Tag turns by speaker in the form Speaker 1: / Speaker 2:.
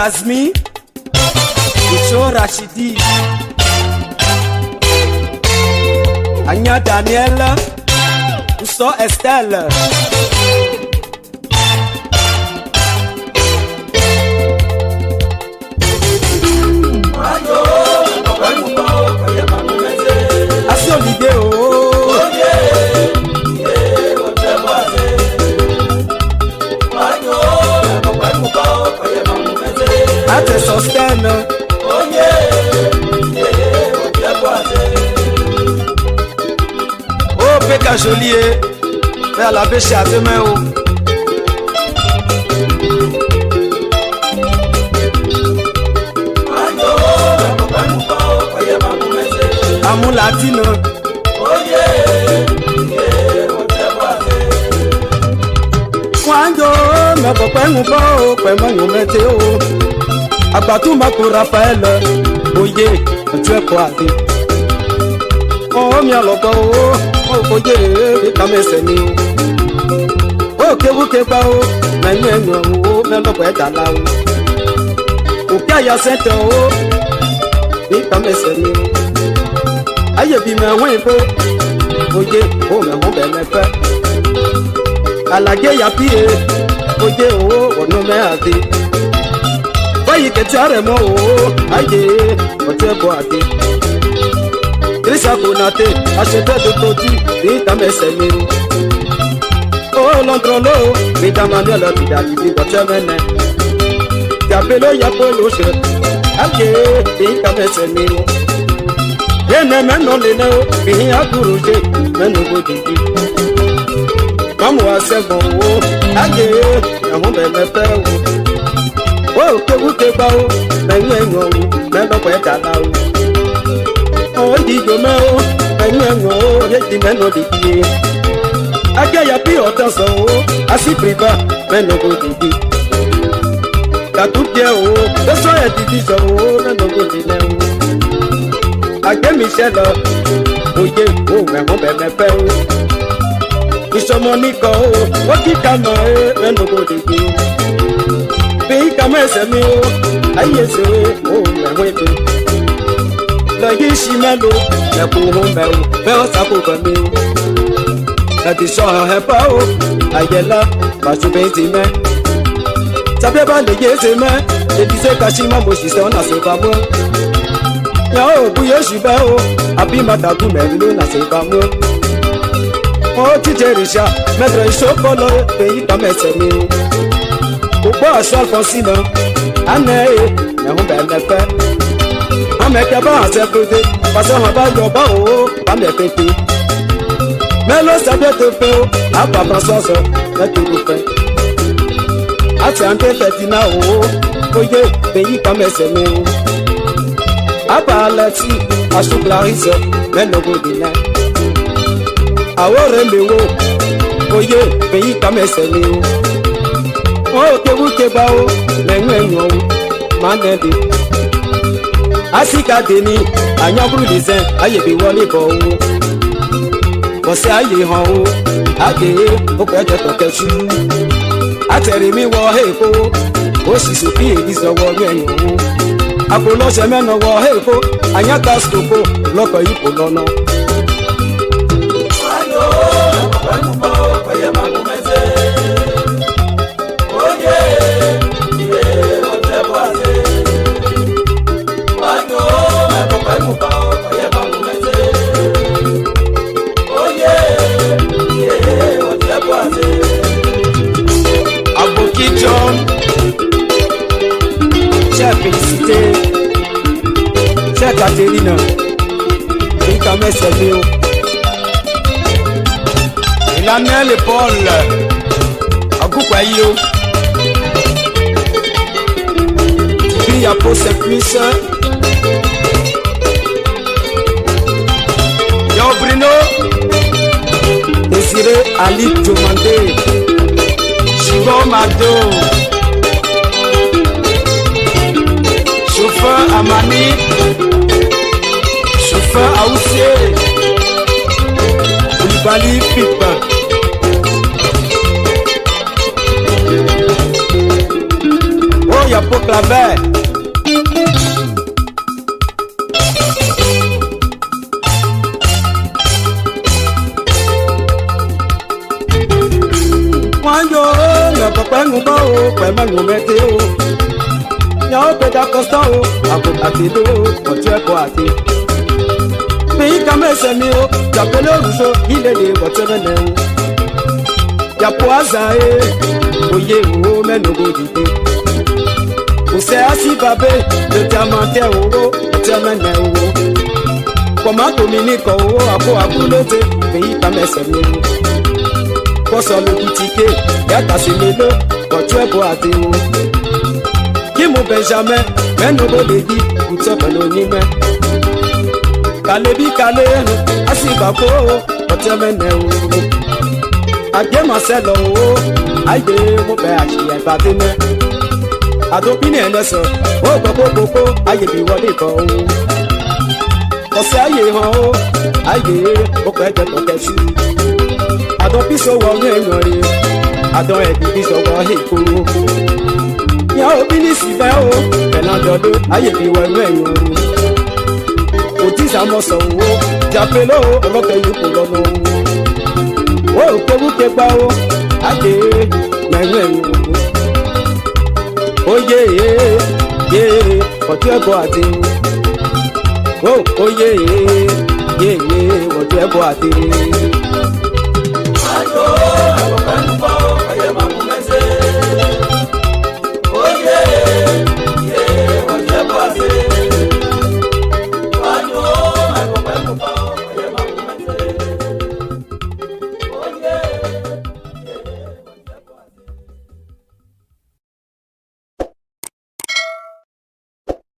Speaker 1: Kazmi, Icho Rachidi, Anya Daniel, Ousso Estelle. Asio l'idée Ate sostene Oh Peka Joliet Vers la pêche à demain oh Amour latino Quando me papa ngubo Kwe manyo meteo Agbatu mako Raphaël Oye, tu es quoi Oh mi alogo oh oye kame seni Oh kebu keba oh na nyenyo oh me logo edala oh Okaya sente oh ni kame seni Aye bi me wimbo Oye oh me ho be me fe Alage ya pie Oye oh ono me ade Oye que tu arremo aye ote boate Krisa konate achete de produit ni tamesemi Oh l'entrolo ni Manuel Bidali ni botemene Diabelo ya poloche aye ni tamesemi Ene meno lene ni aguruje meno godidi Mamu asebo aye na mo be me pe Oh, que bao, mengo, melo poeta lao. Oh, digo meo, mengo, yeti meno di pie. Akaya pio tanso, asi priva, meno godidi. Katutia o, eso e diviso, meno godineo. Ake Michel, oye, oh, memo beme peu. Isomonico, wakikama, meno godidi. Be come as a meal, I yes, oh, my weapon. Like she mellow, the boom bell, up over me. That is saw her power, I get love, but you paint him. Sababa the yes, man, the Kashima was his son as a bubble. No, Buyoshiba, I be my tattoo man, as a bubble. Oh, Tijerisha, Metro shop color, be come as a meal. Pourquoi seul Francine Anne, n'a pas belle fait. Un mec à bas à ses côtés, passant en bas de bas, pas mes pétés. Mais le sabbat de feu, à pas François, la tout fait. À Santé Fatina, oye, pays comme SME. À part là-dessus, à Chouklarisse, mais le gourdin. À Orembeau, oye, pays comme SME. Oh, que bao, mengo, manedi. Asika deni, anya brulise, aye bi wole bo. Bose aye ho, age, o pe je to kechu. Ateri mi wo hefo, o si so fi e so wo nyen. Apolo se meno wo hefo, anya taskopo, loko ipo lono. Aboki John, chère Félicité, chère Catherine, et quand même c'est Léo. Il a mis l'épaule, à Goukwayo. Il y a pour ses cuisses. Yo Bruno, Désiré Ali Diomandé, Chigo Mado, chauffeur Amani, chauffeur Aoussier, Koulibaly Pipe. Oh, chapeau claver. Wanjo, me papa ngumba o, pema ngumete o. Yao peda costa o, ako atido, koche ko ati. Pays kame semi o, chapele ruso, ile de whatever o. Ya poaza oye o menogo dide. Ose asi babe, le diamante o, temene o. Koma Dominique o, ako akulote, pays kame semi o. Koso le boutique, ya tasimelo, koche ko ati o. Kimu Benjamin, menogo didi, utso penonime. Kalebi kale, asibako, otemene o. Age Marcelo, aye mo be aṣiye batime. Adopini eneso, o gbogbo, aye bi wọlé kan o. Ọ̀sẹ̀ ayé hàn o, aye o pẹ́ jẹ́ tọ́kẹ́sí. Adopi sọ̀wọ́ ní èèyàn rẹ̀, adọ́ ẹ̀bí bí sọ̀wọ́ èkóró. Ìyá òbí ní síbẹ̀ o, ẹ̀nàdọ́dọ́, aye bi wọ inú èèyàn o. Òtísà mọ̀ sọ̀wọ́, jàpélò ọlọ́kẹ́ yìí kò lọ́nà o. O kebuke gba o, ade mẹ́rin o. Oye ye, ọjọ́ ẹ̀bọ àti. Oye ye, ọjọ́ ẹ̀bọ àti. Ayo, ẹ̀bọ pẹ̀lú bọ́.